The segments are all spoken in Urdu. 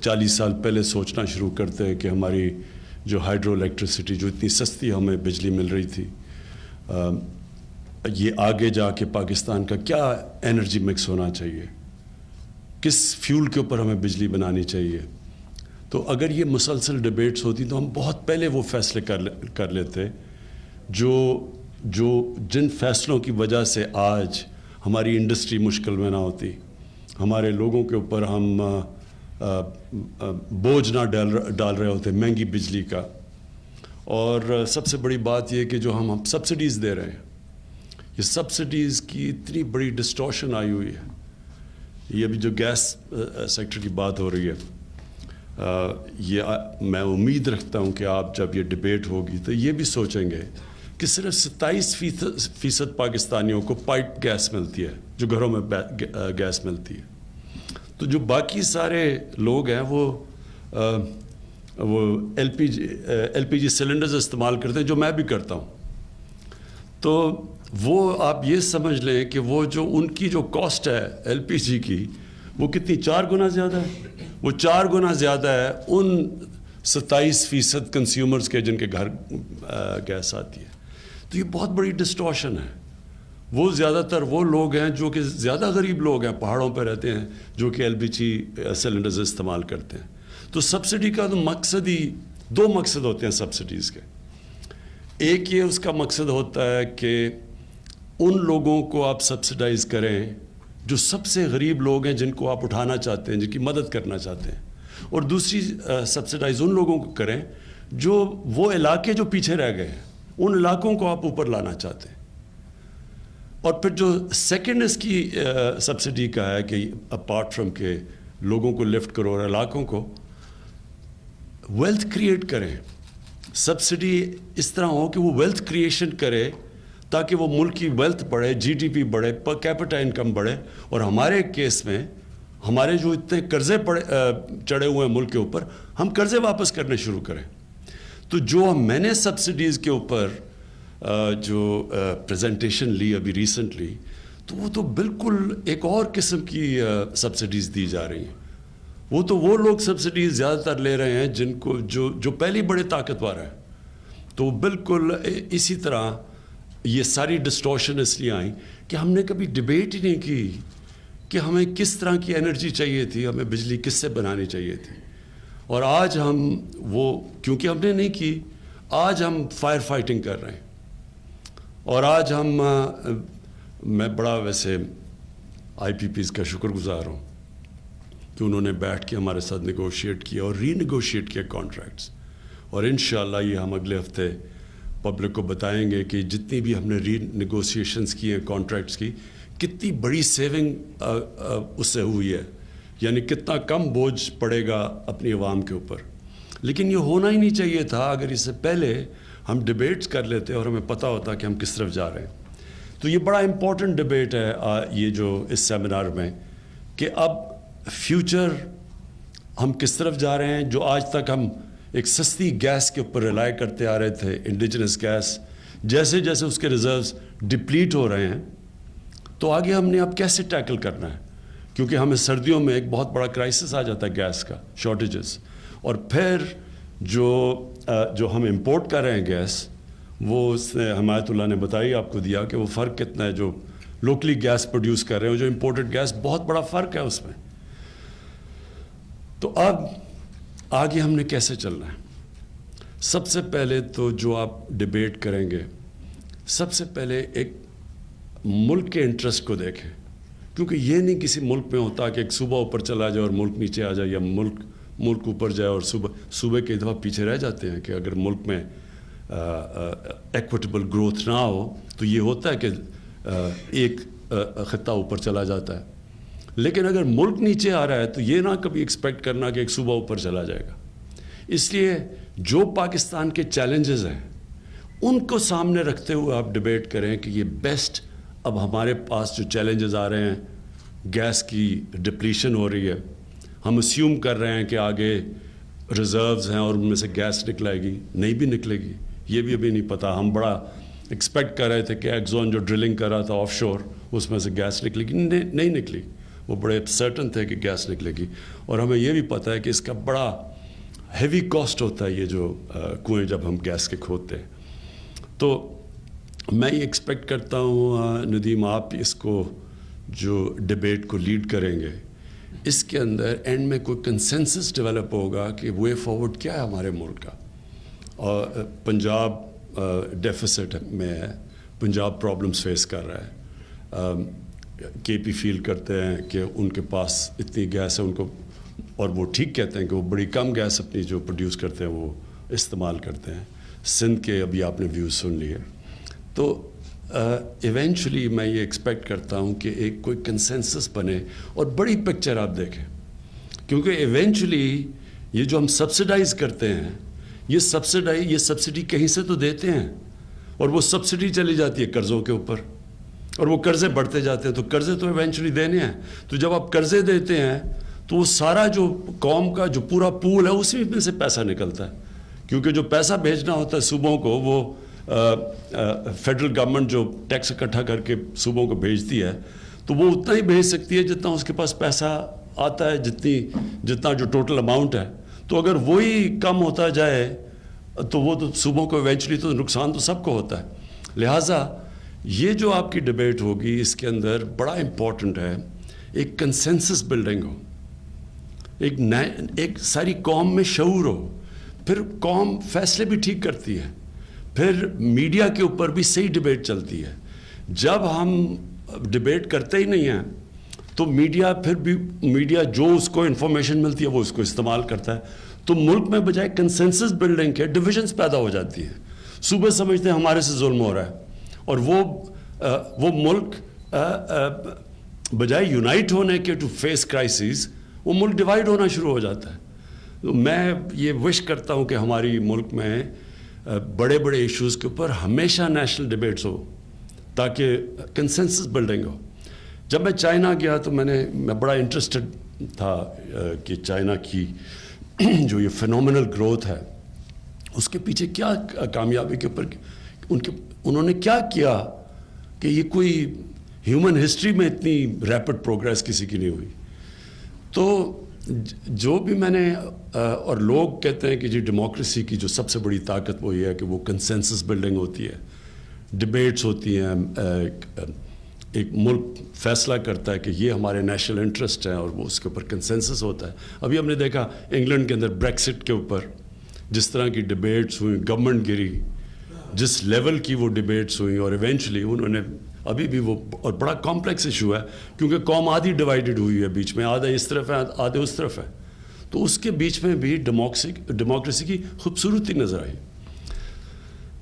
40 سال پہلے سوچنا شروع کرتے ہیں کہ ہماری جو ہائیڈرو الیکٹریسٹی جو اتنی سستی ہمیں بجلی مل رہی تھی، یہ آگے جا کے پاکستان کا کیا انرجی مکس ہونا چاہیے، کس فیول کے اوپر ہمیں بجلی بنانی چاہیے. تو اگر یہ مسلسل ڈیبیٹس ہوتی تو ہم بہت پہلے وہ فیصلے کر لیتے جو جن فیصلوں کی وجہ سے آج ہماری انڈسٹری مشکل میں نہ ہوتی، ہمارے لوگوں کے اوپر ہم بوجھ نہ ڈال رہے ہوتے مہنگی بجلی کا. اور سب سے بڑی بات یہ کہ جو ہم سبسڈیز دے رہے ہیں، یہ سبسڈیز کی اتنی بڑی ڈسٹورشن آئی ہوئی ہے. یہ ابھی جو گیس سیکٹر کی بات ہو رہی ہے، یہ میں امید رکھتا ہوں کہ آپ جب یہ ڈیبیٹ ہوگی تو یہ بھی سوچیں گے کہ صرف 27% پاکستانیوں کو پائپ گیس ملتی ہے، جو گھروں میں گیس ملتی ہے. تو جو باقی سارے لوگ ہیں وہ ایل پی جی سلنڈرز استعمال کرتے ہیں، جو میں بھی کرتا ہوں. تو وہ آپ یہ سمجھ لیں کہ وہ جو ان کی جو کاسٹ ہے ایل پی جی کی، وہ کتنی 4 گنا زیادہ ہے. وہ 4 گنا زیادہ ہے ان 27% کنزیومرز کے جن کے گھر گیس آتی ہے. تو یہ بہت بڑی ڈسٹورشن ہے. وہ زیادہ تر وہ لوگ ہیں جو کہ زیادہ غریب لوگ ہیں، پہاڑوں پہ رہتے ہیں، جو کہ ایل پی جی سلنڈرز استعمال کرتے ہیں. تو سبسڈی کا تو مقصد ہی 2 مقصد ہوتے ہیں سبسڈیز کے. ایک یہ اس کا مقصد ہوتا ہے کہ ان لوگوں کو آپ سبسڈائز کریں جو سب سے غریب لوگ ہیں، جن کو آپ اٹھانا چاہتے ہیں، جن کی مدد کرنا چاہتے ہیں. اور دوسری سبسڈائز ان لوگوں کو کریں جو وہ علاقے جو پیچھے رہ گئے ہیں، ان علاقوں کو آپ اوپر لانا چاہتے ہیں. اور پھر جو سیکنڈ اس کی سبسڈی کا ہے کہ اپارٹ فرام کہ لوگوں کو لفٹ کرو اور علاقوں کو ویلتھ کریٹ کریں. سبسڈی اس طرح ہو کہ وہ ویلتھ کریشن کرے تاکہ وہ ملک کی ویلتھ بڑھے، جی ڈی پی بڑھے، پر کیپٹا انکم بڑھے. اور ہمارے کیس میں ہمارے جو اتنے قرضے چڑھے ہوئے ہیں ملک کے اوپر، ہم قرضے واپس کرنے شروع کریں. تو جو میں نے سبسڈیز کے اوپر جو پریزنٹیشن لی ابھی ریسنٹلی، تو وہ تو بالکل ایک اور قسم کی سبسڈیز دی جا رہی ہیں. وہ لوگ سبسڈیز زیادہ تر لے رہے ہیں جن کو جو پہلی بڑے طاقتور ہیں. تو بالکل اسی طرح یہ ساری ڈسٹورشن اس لیے آئیں کہ ہم نے کبھی ڈیبیٹ ہی نہیں کی کہ ہمیں کس طرح کی انرجی چاہیے تھی، ہمیں بجلی کس سے بنانی چاہیے تھی. اور آج ہم وہ کیونکہ ہم نے نہیں کی، آج ہم فائر فائٹنگ کر رہے ہیں. اور آج میں بڑا ویسے آئی پی پیز کا شکر گزار ہوں کہ انہوں نے بیٹھ کے ہمارے ساتھ نیگوشیٹ کیا اور ری نیگوشیٹ کیا کانٹریکٹس. اور انشاءاللہ یہ ہم اگلے ہفتے پبلک کو بتائیں گے کہ جتنی بھی ہم نے ری نیگوسیشنز کی ہیں کانٹریکٹس کی، کتنی بڑی سیونگ اس سے ہوئی ہے. یعنی کتنا کم بوجھ پڑے گا اپنی عوام کے اوپر. لیکن یہ ہونا ہی نہیں چاہیے تھا اگر اس سے پہلے ہم ڈیبیٹس کر لیتے اور ہمیں پتہ ہوتا کہ ہم کس طرف جا رہے ہیں. تو یہ بڑا امپورٹنٹ ڈیبیٹ ہے یہ جو اس سیمینار میں، کہ اب فیوچر ہم کس طرف جا رہے ہیں. جو آج تک ہم ایک سستی گیس کے اوپر ریلائی کرتے آ رہے تھے، انڈیجنس گیس، جیسے جیسے اس کے ریزروز ڈپلیٹ ہو رہے ہیں، تو آگے ہم نے اب کیسے ٹیکل کرنا ہے. کیونکہ ہمیں سردیوں میں ایک بہت بڑا کرائسس آ جاتا ہے گیس کا، شارٹیجز. اور پھر جو ہم امپورٹ کر رہے ہیں گیس، وہ اس نے حمایت اللہ نے بتائی آپ کو دیا کہ وہ فرق کتنا ہے. جو لوکلی گیس پروڈیوس کر رہے ہیں جو امپورٹڈ گیس، بہت بڑا فرق ہے اس میں. تو اب آگے ہم نے کیسے چلنا ہے؟ سب سے پہلے تو جو آپ ڈیبیٹ کریں گے، سب سے پہلے ایک ملک کے انٹرسٹ کو دیکھیں. کیونکہ یہ نہیں کسی ملک میں ہوتا کہ ایک صوبہ اوپر چلا جائے اور ملک نیچے آ جائے، یا ملک اوپر جائے اور صوبے کئی دفعہ پیچھے رہ جاتے ہیں. کہ اگر ملک میں ایکویٹیبل گروتھ نہ ہو تو یہ ہوتا ہے کہ ایک خطہ اوپر چلا جاتا ہے. لیکن اگر ملک نیچے آ رہا ہے تو یہ نہ کبھی ایکسپیکٹ کرنا کہ ایک صوبہ اوپر چلا جائے گا. اس لیے جو پاکستان کے چیلنجز ہیں ان کو سامنے رکھتے ہوئے آپ ڈیبیٹ کریں کہ یہ بیسٹ. اب ہمارے پاس جو چیلنجز آ رہے ہیں، گیس کی ڈپلیشن ہو رہی ہے، ہم اسیوم کر رہے ہیں کہ آگے ریزروز ہیں اور ان میں سے گیس نکلے گی، نہیں بھی نکلے گی، یہ بھی ابھی نہیں پتہ. ہم بڑا ایکسپیکٹ کر رہے تھے کہ ایکزون جو ڈرلنگ کر رہا تھا آف شور، اس میں سے گیس نکلے گی، نہیں نکلی. وہ بڑے سرٹن تھے کہ گیس نکلے گی. اور ہمیں یہ بھی پتہ ہے کہ اس کا بڑا ہیوی کاسٹ ہوتا ہے یہ جو کنویں جب ہم گیس کے کھودتے ہیں. تو میں یہ ایکسپیکٹ کرتا ہوں ندیم آپ اس کو جو ڈبیٹ کو لیڈ کریں گے, اس کے اندر اینڈ میں کوئی کنسنسس ڈیولپ ہوگا کہ وے فارورڈ کیا ہے ہمارے ملک کا. اور پنجاب ڈیفیسٹ میں ہے, پنجاب پرابلمس فیس کر رہا ہے. کے پی فیل کرتے ہیں کہ ان کے پاس اتنی گیس ہے ان کو, اور وہ ٹھیک کہتے ہیں کہ وہ بڑی کم گیس اپنی جو پروڈیوس کرتے ہیں وہ استعمال کرتے ہیں. سندھ کے ابھی آپ نے ویوز سن لیے. تو ایونچولی میں یہ ایکسپیکٹ کرتا ہوں کہ ایک کوئی کنسنسس بنے اور بڑی پکچر آپ دیکھیں, کیونکہ ایونچولی یہ جو ہم سبسڈائز کرتے ہیں یہ سبسڈی کہیں سے تو دیتے ہیں, اور وہ سبسڈی چلی جاتی ہے قرضوں کے اوپر, اور وہ قرضے بڑھتے جاتے ہیں. تو قرضے تو ایونچولی دینے ہیں. تو جب آپ قرضے دیتے ہیں تو وہ سارا جو قوم کا جو پورا پول ہے اسی میں سے پیسہ نکلتا ہے, کیونکہ جو پیسہ بھیجنا ہوتا ہے صوبوں کو وہ فیڈرل گورنمنٹ جو ٹیکس اکٹھا کر کے صوبوں کو بھیجتی ہے, تو وہ اتنا ہی بھیج سکتی ہے جتنا اس کے پاس پیسہ آتا ہے, جتنا جو ٹوٹل اماؤنٹ ہے. تو اگر وہی کم ہوتا جائے تو وہ تو صوبوں کو ایونچولی تو نقصان تو سب کو ہوتا ہے. لہٰذا یہ جو آپ کی ڈبیٹ ہوگی اس کے اندر بڑا امپورٹنٹ ہے ایک کنسنسس بلڈنگ ہو, ایک ساری قوم میں شعور ہو, پھر قوم فیصلے بھی ٹھیک کرتی ہے, پھر میڈیا کے اوپر بھی صحیح ڈبیٹ چلتی ہے. جب ہم ڈبیٹ کرتے ہی نہیں ہیں تو میڈیا جو اس کو انفارمیشن ملتی ہے وہ اس کو استعمال کرتا ہے. تو ملک میں بجائے کنسنسس بلڈنگ کے ڈویژنس پیدا ہو جاتی ہیں. صوبے سمجھتے ہیں ہمارے سے ظلم ہو رہا ہے, اور وہ ملک بجائے یونائٹ ہونے کے ٹو فیس کرائسز وہ ملک ڈیوائیڈ ہونا شروع ہو جاتا ہے. میں یہ وش کرتا ہوں کہ ہماری ملک میں بڑے بڑے ایشوز کے اوپر ہمیشہ نیشنل ڈیبیٹس ہو تاکہ کنسنسس بلڈنگ ہو. جب میں چائنا گیا تو میں بڑا انٹرسٹڈ تھا کہ چائنا کی جو یہ فینومینل گروتھ ہے اس کے پیچھے کیا کامیابی کے اوپر انہوں نے کیا کیا کہ یہ کوئی ہیومن ہسٹری میں اتنی ریپڈ پروگریس کسی کی نہیں ہوئی. تو جو بھی میں نے اور لوگ کہتے ہیں کہ جی ڈیموکریسی کی جو سب سے بڑی طاقت وہ یہ ہے کہ وہ کنسنسس بلڈنگ ہوتی ہے, ڈبیٹس ہوتی ہیں, ایک ملک فیصلہ کرتا ہے کہ یہ ہمارے نیشنل انٹرسٹ ہیں اور وہ اس کے اوپر کنسنسس ہوتا ہے. ابھی ہم نے دیکھا انگلینڈ کے اندر بریکسٹ کے اوپر جس طرح کی ڈبیٹس ہوئیں, گورنمنٹ گری, جس لیول کی وہ ڈبیٹس ہوئیں, اور ایونچولی انہوں نے ابھی بھی وہ, اور بڑا کمپلیکس ایشو ہے کیونکہ قوم آدھی ڈیوائیڈڈ ہوئی ہے بیچ میں, آدھا اس طرف ہے آدھے اس طرف ہے. تو اس کے بیچ میں بھی ڈیموکریسی کی خوبصورتی نظر آئی.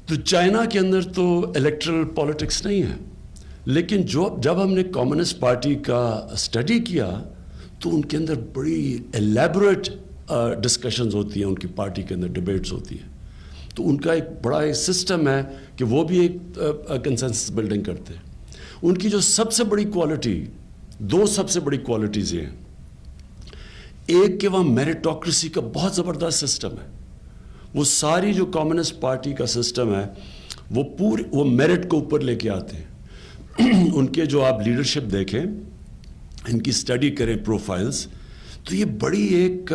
تو چائنا کے اندر تو الیکٹرل پالیٹکس نہیں ہے, لیکن جب ہم نے کمیونسٹ پارٹی کا اسٹڈی کیا تو ان کے اندر بڑی ایلیبریٹ ڈسکشنز ہوتی ہیں, ان کی پارٹی کے اندر ڈبیٹس ہوتی ہیں. تو ان کا ایک بڑا سسٹم ہے کہ وہ بھی ایک کنسنسس بلڈنگ کرتے ہیں. ان کی جو سب سے بڑی کوالٹی, دو سب سے بڑی کوالٹیز یہ ہیں. ایک کہ وہاں میریٹوکریسی کا بہت زبردست سسٹم ہے. وہ ساری جو کمیونسٹ پارٹی کا سسٹم ہے وہ میرٹ کو اوپر لے کے آتے ہیں. ان کے جو آپ لیڈرشپ دیکھیں, ان کی اسٹڈی کریں پروفائلز, تو یہ بڑی ایک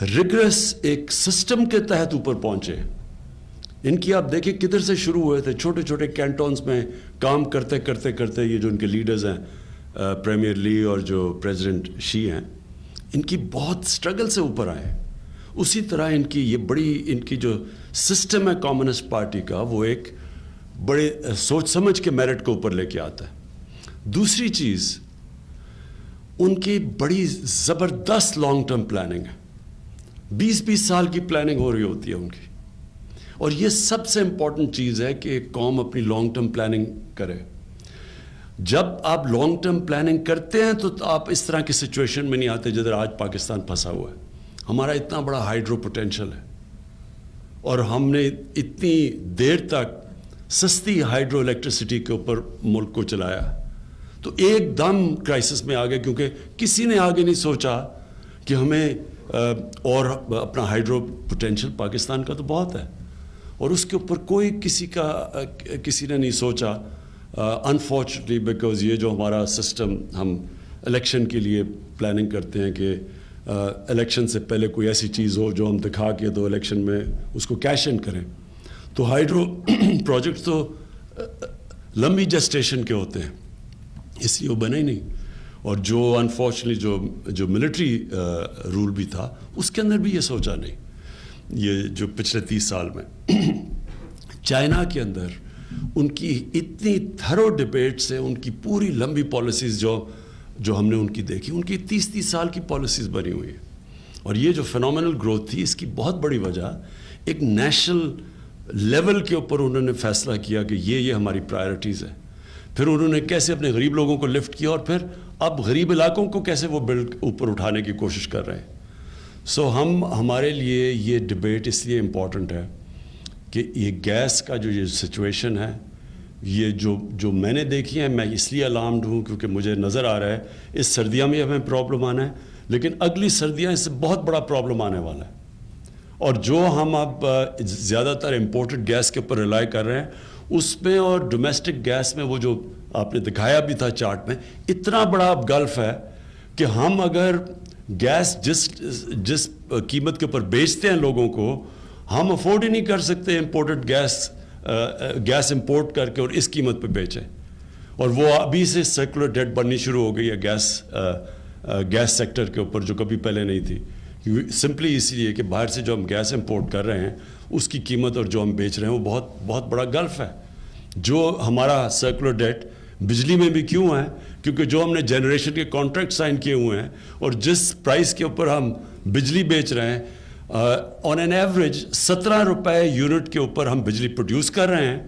ریگرس ایک سسٹم کے تحت اوپر پہنچے. ان کی آپ دیکھیں کدھر سے شروع ہوئے تھے, چھوٹے چھوٹے کینٹونز میں کام کرتے کرتے کرتے یہ جو ان کے لیڈرز ہیں پریمیئر لی اور جو پریزیڈنٹ شی ہیں, ان کی بہت سٹرگل سے اوپر آئے. اسی طرح ان کی یہ بڑی ان کی جو سسٹم ہے کمیونسٹ پارٹی کا وہ ایک بڑے سوچ سمجھ کے میرٹ کو اوپر لے کے آتا ہے. دوسری چیز ان کی بڑی زبردست لانگ ٹرم پلاننگ ہے. 20 سال کی پلاننگ ہو رہی ہوتی ہے ان کی, اور یہ سب سے امپورٹنٹ چیز ہے کہ ایک قوم اپنی لانگ ٹرم پلاننگ کرے. جب آپ لانگ ٹرم پلاننگ کرتے ہیں تو آپ اس طرح کی سچویشن میں نہیں آتے جدھر آج پاکستان پھنسا ہوا ہے. ہمارا اتنا بڑا ہائیڈرو پوٹینشل ہے اور ہم نے اتنی دیر تک سستی ہائیڈرو الیکٹریسٹی کے اوپر ملک کو چلایا, تو ایک دم کرائسس میں آ گئے کیونکہ کسی نے آگے نہیں سوچا کہ ہمیں اور اپنا ہائیڈرو پوٹینشل پاکستان کا تو بہت ہے اور اس کے اوپر کوئی کسی نے نہیں سوچا. انفارچونیٹلی بیکاز یہ جو ہمارا سسٹم ہم الیکشن کے لیے پلاننگ کرتے ہیں کہ الیکشن سے پہلے کوئی ایسی چیز ہو جو ہم دکھا کے تو الیکشن میں اس کو کیش ان کریں. تو ہائیڈرو پروجیکٹ تو لمبی جسٹیشن کے ہوتے ہیں, اس لیے وہ بنے ہی نہیں. اور جو انفارچونیٹلی جو ملٹری رول بھی تھا اس کے اندر بھی یہ سوچا نہیں. یہ جو پچھلے 30 سال میں چائنا کے اندر ان کی اتنی تھرو ڈبیٹس ہیں, ان کی پوری لمبی پالیسیز جو ہم نے ان کی دیکھی, ان کی 30 سال کی پالیسیز بنی ہوئی ہیں. اور یہ جو فینومینل گروتھ تھی اس کی بہت بڑی وجہ ایک نیشنل لیول کے اوپر انہوں نے فیصلہ کیا کہ یہ ہماری پرائرٹیز ہیں. پھر انہوں نے کیسے اپنے غریب لوگوں کو لفٹ کیا اور پھر اب غریب علاقوں کو کیسے وہ بلڈ اوپر اٹھانے کی کوشش کر رہے ہیں. سو ہمارے لیے یہ ڈبیٹ اس لیے امپورٹنٹ ہے کہ یہ گیس کا جو یہ سچویشن ہے, یہ جو میں نے دیکھی ہے, میں اس لیے الارمڈ ہوں کیونکہ مجھے نظر آ رہا ہے اس سردیاں میں ہمیں پرابلم آنا ہے, لیکن اگلی سردیاں اس سے بہت بڑا پرابلم آنے والا ہے. اور جو ہم اب زیادہ تر امپورٹڈ گیس کے اوپر ریلائی کر رہے ہیں اس میں اور ڈومیسٹک گیس میں, وہ جو آپ نے دکھایا بھی تھا چارٹ میں, اتنا بڑا اب گلف ہے کہ ہم اگر گیس جس قیمت کے اوپر بیچتے ہیں لوگوں کو, ہم افورڈ ہی نہیں کر سکتے امپورٹڈ گیس امپورٹ کر کے اور اس قیمت پہ بیچیں. اور وہ ابھی سے سرکولر ڈیٹ بننی شروع ہو گئی ہے گیس سیکٹر کے اوپر, جو کبھی پہلے نہیں تھی. سمپلی اس لیے کہ باہر سے جو ہم گیس امپورٹ کر رہے ہیں اس کی قیمت اور جو ہم بیچ رہے ہیں وہ بہت بڑا گلف ہے. جو ہمارا سرکولر ڈیٹ بجلی میں بھی کیوں ہے, کیونکہ جو ہم نے جنریشن کے کانٹریکٹ سائن کیے ہوئے ہیں اور جس پرائس کے اوپر ہم بجلی بیچ رہے ہیں, آن این ایوریج 17 روپے یونٹ کے اوپر ہم بجلی پروڈیوس کر رہے ہیں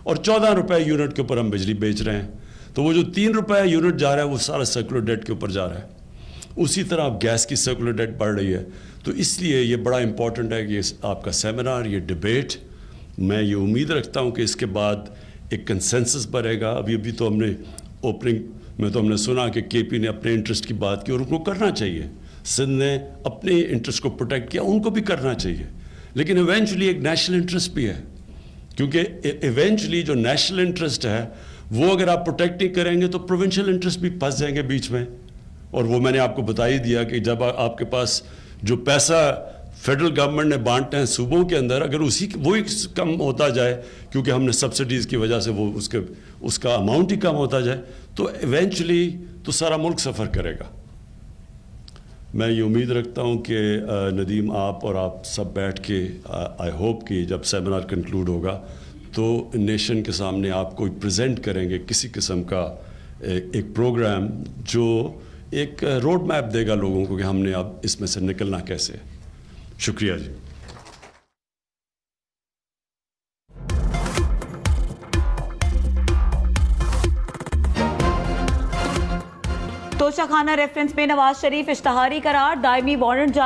اور 14 روپے یونٹ کے اوپر ہم بجلی بیچ رہے ہیں. تو وہ جو 3 روپے یونٹ جا رہا ہے وہ سارا سرکولر ڈیٹ کے اوپر جا رہا ہے. اسی طرح اب گیس کی سرکولر ڈیٹ بڑھ رہی ہے. تو اس لیے یہ بڑا امپورٹنٹ ہے کہ آپ کا سیمینار, یہ ڈبیٹ, میں یہ امید رکھتا ہوں کہ اس کے بعد ایک کنسنسس بنے گا. ابھی تو ہم نے اوپننگ میں تو ہم نے سنا کہ کے پی نے اپنے انٹرسٹ کی بات کی اور ان کو کرنا چاہیے. سندھ نے اپنے انٹرسٹ کو پروٹیکٹ کیا, ان کو بھی کرنا چاہیے. لیکن ایونچولی ایک نیشنل انٹرسٹ بھی ہے, کیونکہ ایونچولی جو نیشنل انٹرسٹ ہے وہ اگر آپ پروٹیکٹ نہیں کریں گے تو پروونشل انٹرسٹ بھی پھنس جائیں گے بیچ میں. اور وہ میں نے آپ کو بتا ہی دیا کہ جب آپ کے پاس جو پیسہ فیڈرل گورنمنٹ نے بانٹے ہیں صوبوں کے اندر, اگر وہی کم ہوتا جائے کیونکہ ہم نے سبسڈیز کی وجہ سے وہ اس کا اماؤنٹ ہی کم ہوتا جائے, تو ایونچولی تو سارا ملک سفر کرے گا. میں یہ امید رکھتا ہوں کہ ندیم آپ اور آپ سب بیٹھ کے آئی ہوپ کہ جب سیمینار کنکلوڈ ہوگا تو نیشن کے سامنے آپ کو پریزنٹ کریں گے کسی قسم کا ایک پروگرام جو ایک روڈ میپ دے گا لوگوں کو کہ ہم نے اب اس میں سے نکلنا کیسے. شکریہ جی. توشہ خانہ ریفرنس میں نواز شریف اشتہاری قرار, دائمی وارنٹ